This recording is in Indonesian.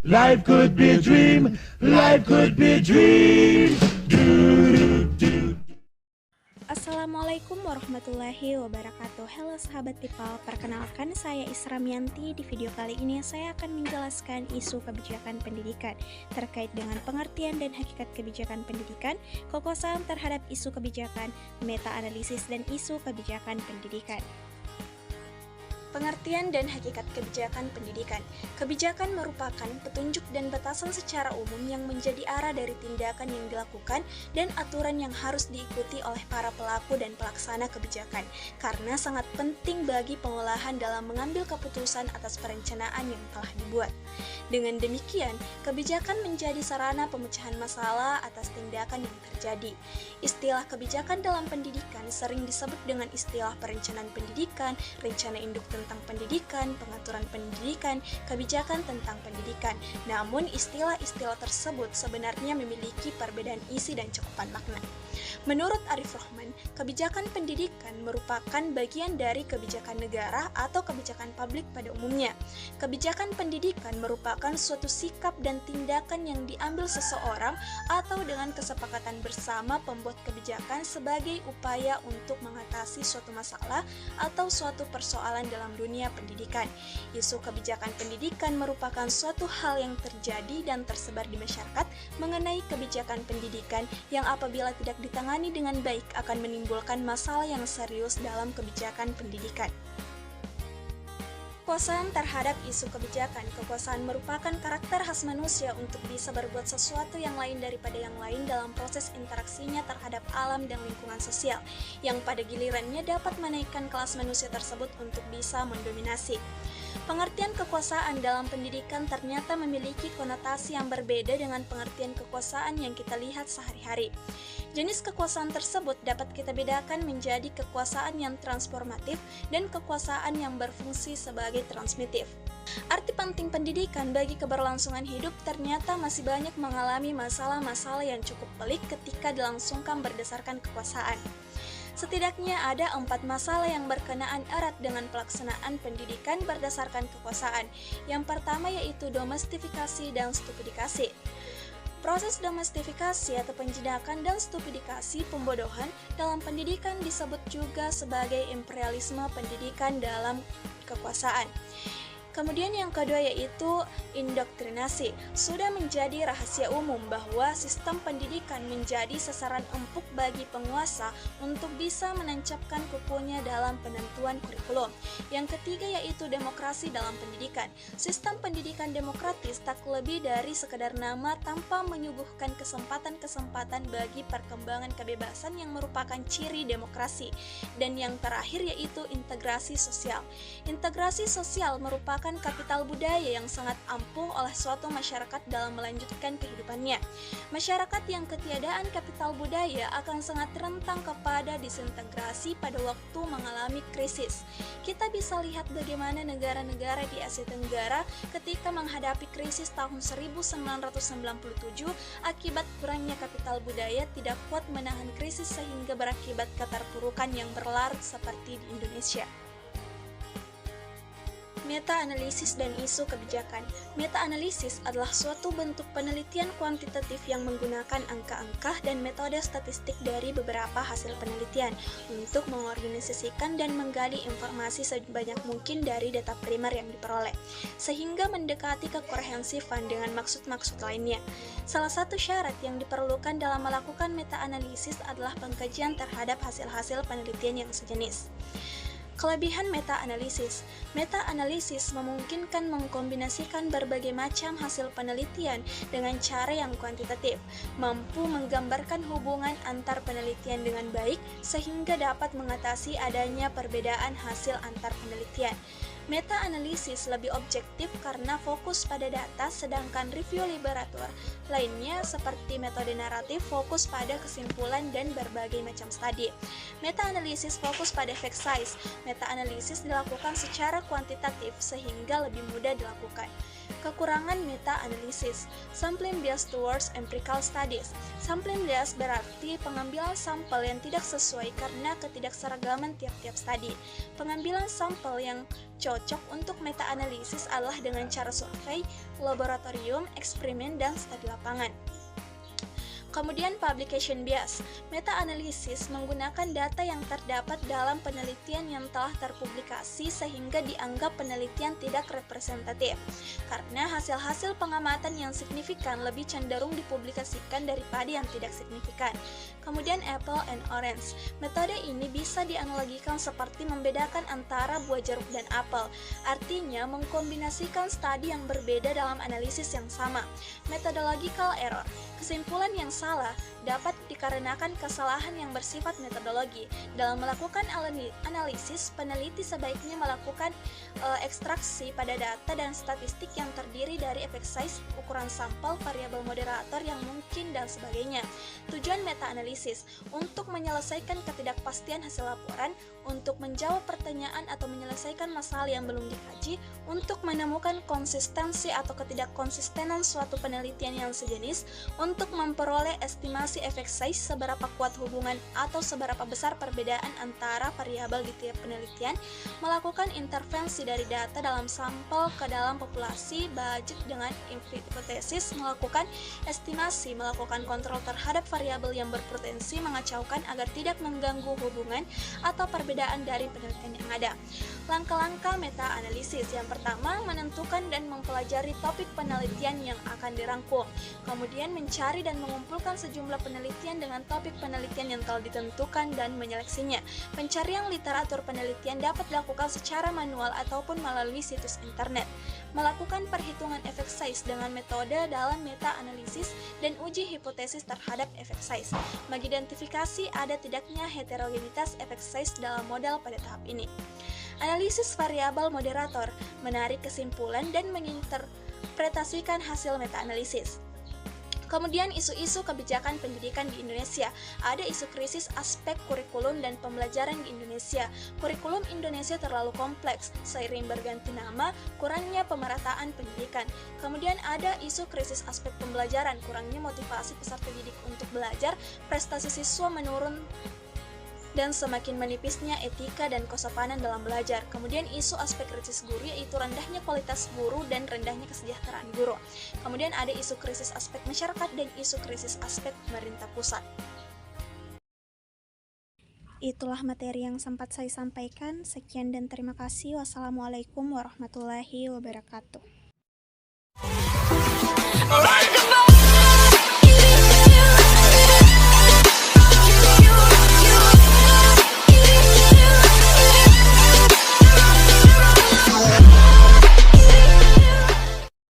Life could be a dream, life could be a dream. Assalamualaikum warahmatullahi wabarakatuh. Halo sahabat people, perkenalkan saya Isramianti. Di video kali ini saya akan menjelaskan isu kebijakan pendidikan terkait dengan pengertian dan hakikat kebijakan pendidikan, kekuasaan terhadap isu kebijakan, meta-analisis dan isu kebijakan pendidikan. Pengertian dan hakikat kebijakan pendidikan. Kebijakan merupakan petunjuk dan batasan secara umum yang menjadi arah dari tindakan yang dilakukan dan aturan yang harus diikuti oleh para pelaku dan pelaksana kebijakan, karena sangat penting bagi pengolahan dalam mengambil keputusan atas perencanaan yang telah dibuat. Dengan demikian, kebijakan menjadi sarana pemecahan masalah atas tindakan yang terjadi. Istilah kebijakan dalam pendidikan sering disebut dengan istilah perencanaan pendidikan, rencana induk tentang pendidikan, pengaturan pendidikan, kebijakan tentang pendidikan. Namun istilah-istilah tersebut sebenarnya memiliki perbedaan isi dan cakupan makna. Menurut Arif Rahman, kebijakan pendidikan merupakan bagian dari kebijakan negara atau kebijakan publik pada umumnya. Kebijakan pendidikan merupakan suatu sikap dan tindakan yang diambil seseorang atau dengan kesepakatan bersama pembuat kebijakan sebagai upaya untuk mengatasi suatu masalah atau suatu persoalan dalam dunia pendidikan. Isu kebijakan pendidikan merupakan suatu hal yang terjadi dan tersebar di masyarakat mengenai kebijakan pendidikan yang apabila tidak ditangani dengan baik akan menimbulkan masalah yang serius dalam kebijakan pendidikan. Kekuasaan terhadap isu kebijakan. Kekuasaan merupakan karakter khas manusia untuk bisa berbuat sesuatu yang lain daripada yang lain dalam proses interaksinya terhadap alam dan lingkungan sosial, yang pada gilirannya dapat menaikkan kelas manusia tersebut untuk bisa mendominasi. Pengertian kekuasaan dalam pendidikan ternyata memiliki konotasi yang berbeda dengan pengertian kekuasaan yang kita lihat sehari-hari. Jenis kekuasaan tersebut dapat kita bedakan menjadi kekuasaan yang transformatif dan kekuasaan yang berfungsi sebagai transmitif. Arti penting pendidikan bagi keberlangsungan hidup ternyata masih banyak mengalami masalah-masalah yang cukup pelik ketika dilangsungkan berdasarkan kekuasaan. Setidaknya ada 4 masalah yang berkenaan erat dengan pelaksanaan pendidikan berdasarkan kekuasaan. Yang pertama yaitu domestifikasi dan stupidikasi. Proses domestifikasi atau penjidakan dan stupidikasi pembodohan dalam pendidikan disebut juga sebagai imperialisme pendidikan dalam kekuasaan. Kemudian yang kedua yaitu indoktrinasi. Sudah menjadi rahasia umum bahwa sistem pendidikan menjadi sasaran empuk bagi penguasa untuk bisa menancapkan kukunya dalam penentuan kurikulum. Yang ketiga yaitu demokrasi dalam pendidikan. Sistem pendidikan demokratis tak lebih dari sekedar nama tanpa menyuguhkan kesempatan-kesempatan bagi perkembangan kebebasan yang merupakan ciri demokrasi. Dan yang terakhir yaitu integrasi sosial. Integrasi sosial merupakan kapital budaya yang sangat ampuh oleh suatu masyarakat dalam melanjutkan kehidupannya. Masyarakat yang ketiadaan kapital budaya akan sangat rentan kepada disintegrasi pada waktu mengalami krisis. Kita bisa lihat bagaimana negara-negara di Asia Tenggara ketika menghadapi krisis tahun 1997 akibat kurangnya kapital budaya tidak kuat menahan krisis sehingga berakibat keterpurukan yang berlarut seperti di Indonesia. Meta-analisis dan isu kebijakan. Meta-analisis adalah suatu bentuk penelitian kuantitatif yang menggunakan angka-angka dan metode statistik dari beberapa hasil penelitian untuk mengorganisasikan dan menggali informasi sebanyak mungkin dari data primer yang diperoleh, sehingga mendekati kekomprehensifan dengan maksud-maksud lainnya. Salah satu syarat yang diperlukan dalam melakukan meta-analisis adalah pengkajian terhadap hasil-hasil penelitian yang sejenis. Kelebihan meta-analisis. Meta-analisis memungkinkan mengkombinasikan berbagai macam hasil penelitian dengan cara yang kuantitatif, mampu menggambarkan hubungan antar penelitian dengan baik sehingga dapat mengatasi adanya perbedaan hasil antar penelitian. Meta-analisis lebih objektif karena fokus pada data, sedangkan review literatur lainnya seperti metode naratif fokus pada kesimpulan dan berbagai macam studi. Meta-analisis fokus pada effect size. Meta-analisis dilakukan secara kuantitatif sehingga lebih mudah dilakukan. Kekurangan meta-analisis. Sampling bias towards empirical studies. Sampling bias berarti pengambilan sampel yang tidak sesuai karena ketidakseragaman tiap-tiap studi. Pengambilan sampel yang cocok untuk meta-analisis adalah dengan cara survei, laboratorium, eksperimen, dan studi lapangan. Kemudian publication bias. Meta-analisis menggunakan data yang terdapat dalam penelitian yang telah terpublikasi sehingga dianggap penelitian tidak representatif. Karena hasil-hasil pengamatan yang signifikan lebih cenderung dipublikasikan daripada yang tidak signifikan. Kemudian apple and orange. Metode ini bisa dianalogikan seperti membedakan antara buah jeruk dan apel. Artinya mengkombinasikan studi yang berbeda dalam analisis yang sama. Methodological error. Kesimpulan yang salah dapat dikarenakan kesalahan yang bersifat metodologi. Dalam melakukan analisis, peneliti sebaiknya melakukan ekstraksi pada data dan statistik yang terdiri dari effect size, ukuran sampel, variabel moderator yang mungkin, dan sebagainya. Tujuan meta-analisis untuk menyelesaikan ketidakpastian hasil laporan, untuk menjawab pertanyaan atau menyelesaikan masalah yang belum dikaji, untuk menemukan konsistensi atau ketidakkonsistenan suatu penelitian yang sejenis, untuk memperoleh estimasi effect size seberapa kuat hubungan atau seberapa besar perbedaan antara variabel di tiap penelitian, melakukan intervensi dari data dalam sampel ke dalam populasi, budget dengan hipotesis, melakukan estimasi, melakukan kontrol terhadap variabel yang berpotensi mengacaukan agar tidak mengganggu hubungan atau perbedaan dari penelitian yang ada. Langkah-langkah meta-analisis. Yang pertama, menentukan dan mempelajari topik penelitian yang akan dirangkum. Kemudian mencari dan mengumpulkan sejumlah penelitian dengan topik penelitian yang telah ditentukan dan menyeleksinya. Pencarian literatur penelitian dapat dilakukan secara manual ataupun melalui situs internet. Melakukan perhitungan effect size dengan metode dalam meta-analisis dan uji hipotesis terhadap effect size. Mengidentifikasi ada tidaknya heterogenitas effect size dalam model pada tahap ini. Analisis variabel moderator, menarik kesimpulan dan menginterpretasikan hasil meta-analisis. Kemudian isu-isu kebijakan pendidikan di Indonesia. Ada isu krisis aspek kurikulum dan pembelajaran di Indonesia. Kurikulum Indonesia terlalu kompleks, seiring berganti nama, kurangnya pemerataan pendidikan. Kemudian ada isu krisis aspek pembelajaran, kurangnya motivasi peserta didik untuk belajar, prestasi siswa menurun, dan semakin menipisnya etika dan kesopanan dalam belajar. Kemudian isu aspek krisis guru, yaitu rendahnya kualitas guru dan rendahnya kesejahteraan guru. Kemudian ada isu krisis aspek masyarakat dan isu krisis aspek pemerintah pusat. Itulah materi yang sempat saya sampaikan. Sekian dan terima kasih. Wassalamualaikum warahmatullahi wabarakatuh.